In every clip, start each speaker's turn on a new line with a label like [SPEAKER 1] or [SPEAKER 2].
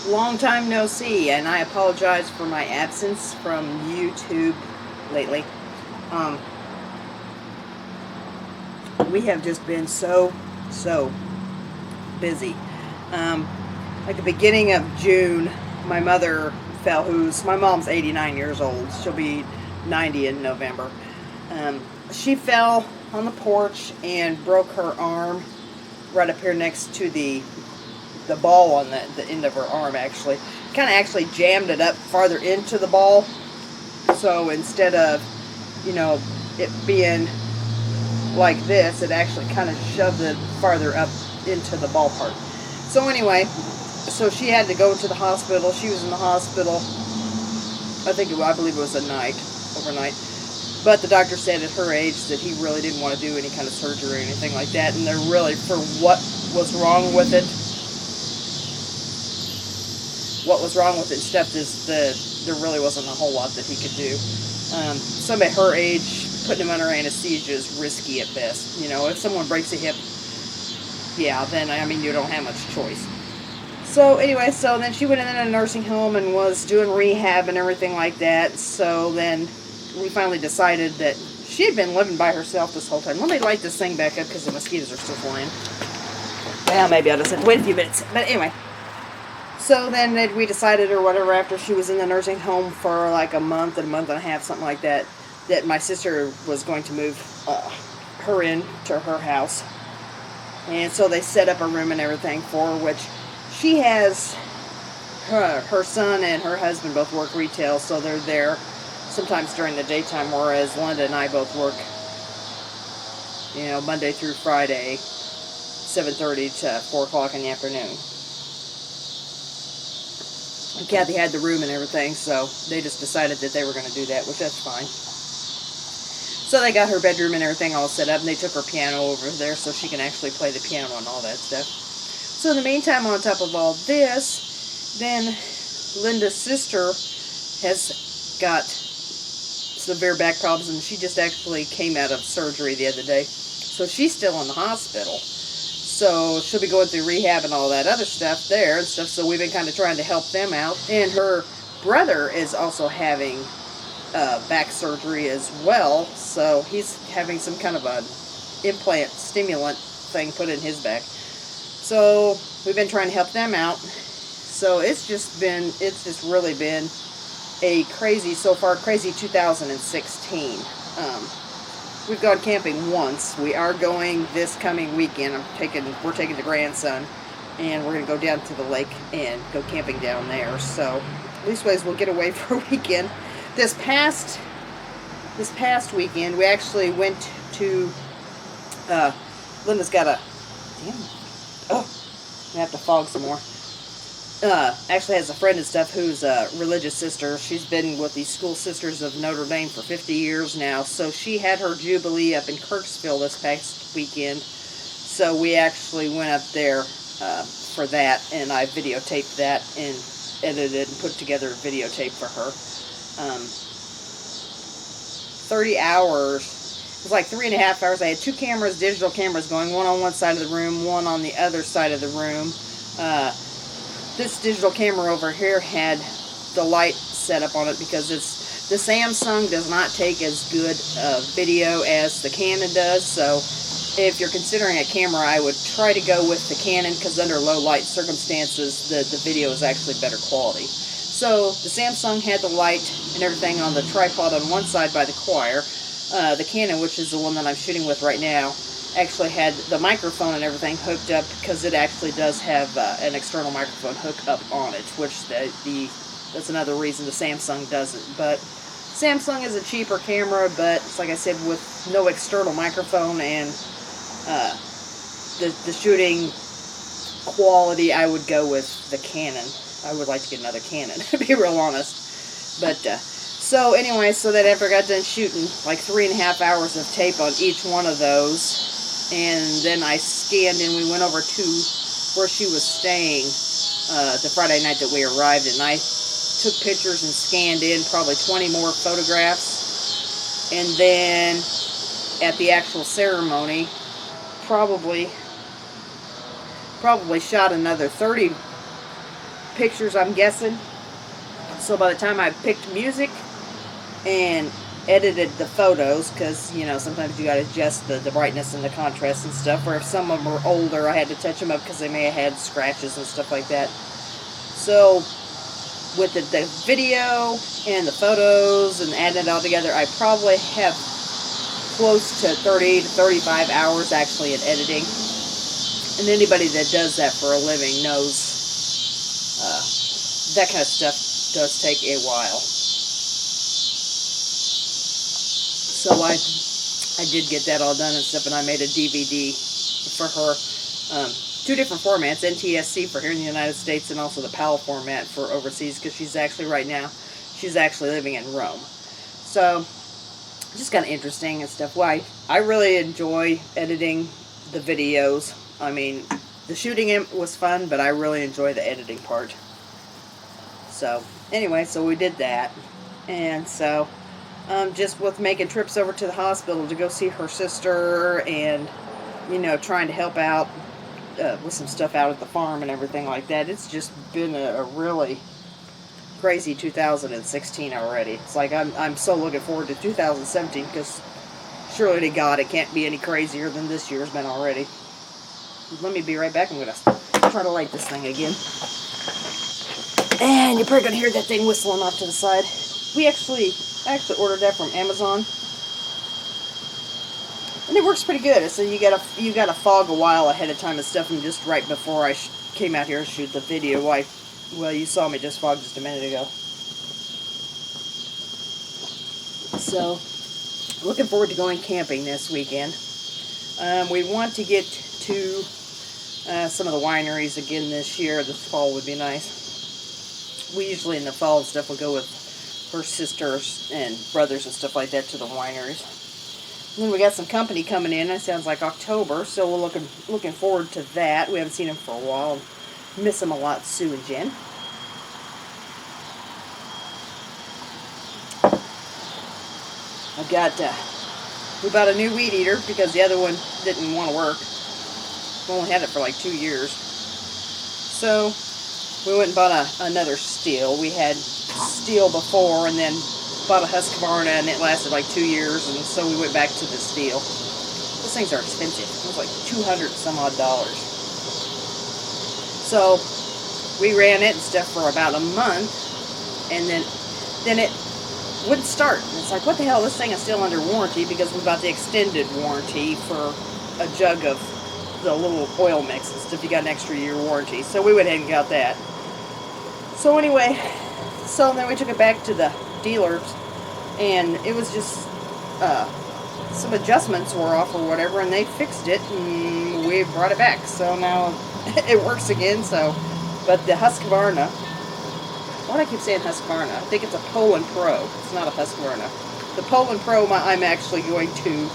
[SPEAKER 1] Long time no see, and I apologize for my absence from YouTube lately. Um, we have just been so busy. Um, like the beginning of June, my mother fell. My mom's 89 years old. She'll be 90 in November. She fell on the porch and broke her arm right up here next to the ball on the end of her arm. Actually, kind of actually jammed it up farther into the ball. So instead of, it being like this, it actually kind of shoved it farther up into the ball part. So anyway, so she had to go to the hospital. She was in the hospital, I believe it was overnight. But the doctor said at her age that he really didn't want to do any kind of surgery or anything like that. And they're really, for what was wrong with it and stuff, is there really wasn't a whole lot that he could do. Somebody her age, putting him under anesthesia is risky at best. If someone breaks a hip, yeah, then, you don't have much choice. So anyway, then she went in a nursing home and was doing rehab and everything like that. So then we finally decided that she had been living by herself this whole time. Let me light this thing back up because the mosquitoes are still flying. Well, maybe I'll just have to wait a few minutes. But anyway. So then we decided, or whatever, after she was in the nursing home for like a month and a half, something like that, that my sister was going to move her into her house. And so they set up a room and everything for her, which she has, her son and her husband both work retail, so they're there sometimes during the daytime, whereas Linda and I both work, Monday through Friday, 7:30 to 4 o'clock in the afternoon. And Kathy had the room and everything, so they just decided that they were going to do that, which that's fine. So they got her bedroom and everything all set up, and they took her piano over there so she can actually play the piano and all that stuff. So in the meantime, on top of all this, then Linda's sister has got severe back problems, and she just actually came out of surgery the other day. So she's still in the hospital. So she'll be going through rehab and all that other stuff there and stuff. So we've been kind of trying to help them out. And her brother is also having back surgery as well. So he's having some kind of an implant stimulant thing put in his back. So we've been trying to help them out. So it's just really been a crazy 2016. We've gone camping once. We are going this coming weekend. We're taking the grandson, and we're going to go down to the lake and go camping down there. So, leastways, we'll get away for a weekend. This past weekend, we actually went to. Linda's got I have to fog some more. Actually has a friend and stuff who's a religious sister. She's been with the School Sisters of Notre Dame for 50 years now. So she had her Jubilee up in Kirksville this past weekend. So we actually went up there for that, and I videotaped that and edited and put together a videotape for her. 30 hours. It was like 3.5 hours. I had 2 cameras, digital cameras going, one on one side of the room, one on the other side of the room. This digital camera over here had the light set up on it because the Samsung does not take as good video as the Canon does. So if you're considering a camera, I would try to go with the Canon because under low light circumstances, the video is actually better quality. So the Samsung had the light and everything on the tripod on one side by the choir. The Canon, which is the one that I'm shooting with right now, actually had the microphone and everything hooked up because it actually does have an external microphone hook up on it, which that's another reason the Samsung doesn't. But Samsung is a cheaper camera, but it's like I said, with no external microphone and the shooting quality, I would go with the Canon. I would like to get another Canon, to be real honest. But so anyway, so that after I got done shooting like 3.5 hours of tape on each one of those, and then I scanned and we went over to where she was staying the Friday night that we arrived, and I took pictures and scanned in probably 20 more photographs, and then at the actual ceremony probably shot another 30 pictures, I'm guessing. So by the time I picked music and edited the photos, because you know sometimes you got to adjust the brightness and the contrast and stuff, or if some of them were older I had to touch them up because they may have had scratches and stuff like that. So with the video and the photos and adding it all together, I probably have close to 30 to 35 hours actually in editing. And anybody that does that for a living knows that kind of stuff does take a while. So I did get that all done and stuff, and I made a DVD for her. 2 different formats, NTSC for here in the United States and also the PAL format for overseas, because she's actually right now, she's actually living in Rome. So just kind of interesting and stuff. Why I really enjoy editing the videos. I mean, the shooting was fun, but I really enjoy the editing part. So anyway, so we did that, and so just with making trips over to the hospital to go see her sister, and you know, trying to help out with some stuff out at the farm and everything like that. It's just been a really crazy 2016 already. It's like I'm so looking forward to 2017, because surely to God it can't be any crazier than this year's been already. Let me be right back. I'm going to try to light this thing again. And you're probably going to hear that thing whistling off to the side. I actually ordered that from Amazon. And it works pretty good. So you gotta fog a while ahead of time and stuff, and just right before I came out here to shoot the video, well, you saw me just fog just a minute ago. So, looking forward to going camping this weekend. We want to get to some of the wineries again this year. This fall would be nice. We usually in the fall and stuff will go with her sisters and brothers and stuff like that to the wineries. And then we got some company coming in. It sounds like October, so we're looking forward to that. We haven't seen them for a while. Miss them a lot, Sue and Jen. I've got we bought a new weed eater because the other one didn't want to work. We only had it for like 2 years. So we went and bought another Stihl. We had Stihl before, and then bought a Husqvarna, and it lasted like 2 years, and so we went back to the Stihl. Those things are expensive. It was like $200 some odd. So we ran it and stuff for about a month, and then it wouldn't start. And it's like, what the hell, this thing is still under warranty, because we bought the extended warranty for a jug of the little oil mix and stuff. You got an extra year warranty. So we went ahead and got that. So anyway, so then we took it back to the dealers, and it was just some adjustments were off or whatever, and they fixed it, and we brought it back. So now it works again. So, but the Husqvarna, why do I keep saying Husqvarna? I think it's a Poulan Pro. It's not a Husqvarna. The Poulan Pro, I'm actually going to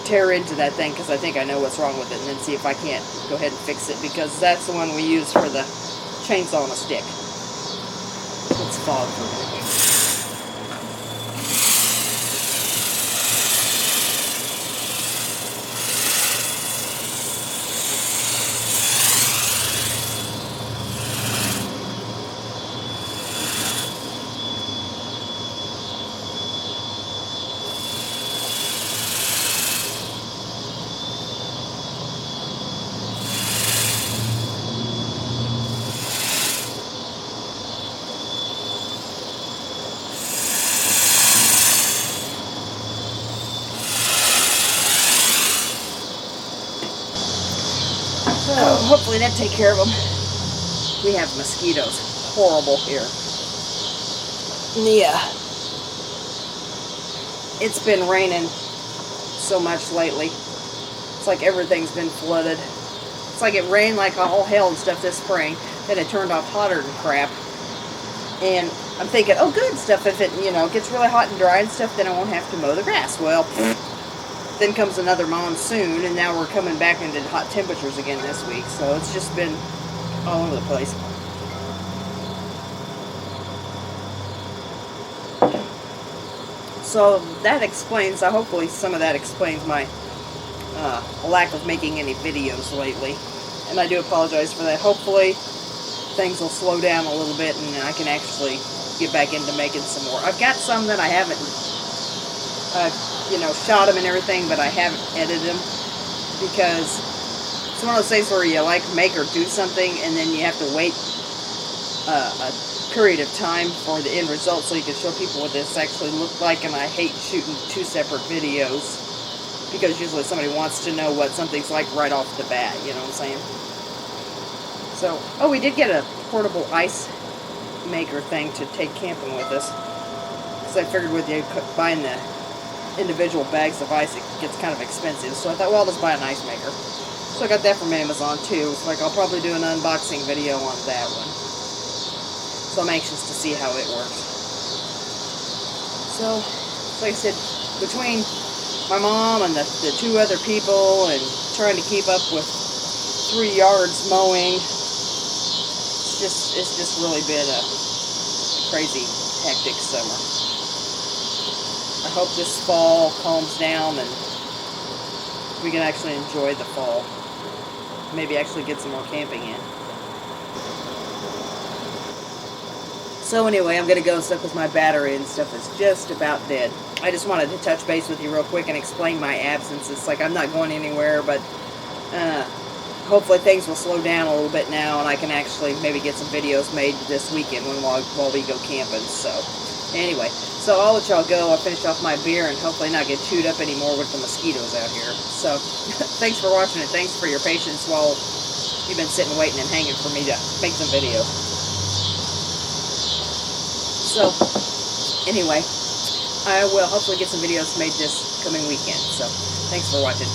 [SPEAKER 1] tear into that thing, because I think I know what's wrong with it, and then see if I can't go ahead and fix it, because that's the one we use for the chainsaw on a stick. Let's fog for a minute. Oh, hopefully that take care of them. We have mosquitoes. Horrible here. Yeah. it's been raining so much lately. It's like everything's been flooded. It's like it rained like all hell and stuff this spring. Then it turned off hotter than crap. And I'm thinking, oh good stuff, if it, gets really hot and dry and stuff, then I won't have to mow the grass. Well, then comes another monsoon, and now we're coming back into hot temperatures again this week. So it's just been all over the place. So that explains, hopefully some of that explains my lack of making any videos lately. And I do apologize for that. Hopefully things will slow down a little bit and I can actually get back into making some more. I've got some that I haven't, shot them and everything, but I haven't edited them because it's one of those things where you make or do something and then you have to wait a period of time for the end result so you can show people what this actually looked like. And I hate shooting two separate videos because usually somebody wants to know what something's like right off the bat, you know what I'm saying? So, we did get a portable ice maker thing to take camping with us. Because I figured with you buying the individual bags of ice, it gets kind of expensive. So I thought, well, I'll just buy an ice maker. So I got that from Amazon too. It's like I'll probably do an unboxing video on that one. So I'm anxious to see how it works. So, like I said, between my mom and the two other people and trying to keep up with 3 yards mowing, it's just really been a crazy, hectic summer. I hope this fall calms down and we can actually enjoy the fall. Maybe actually get some more camping in. So anyway, I'm going to go and stuff with my battery and stuff is just about dead. I just wanted to touch base with you real quick and explain my absence. It's like I'm not going anywhere, but hopefully things will slow down a little bit now and I can actually maybe get some videos made this weekend while we go camping. So anyway, so I'll let y'all go. I'll finish off my beer and hopefully not get chewed up anymore with the mosquitoes out here. So thanks for watching and thanks for your patience while you've been sitting waiting and hanging for me to make some videos. So anyway, I will hopefully get some videos made this coming weekend. So thanks for watching.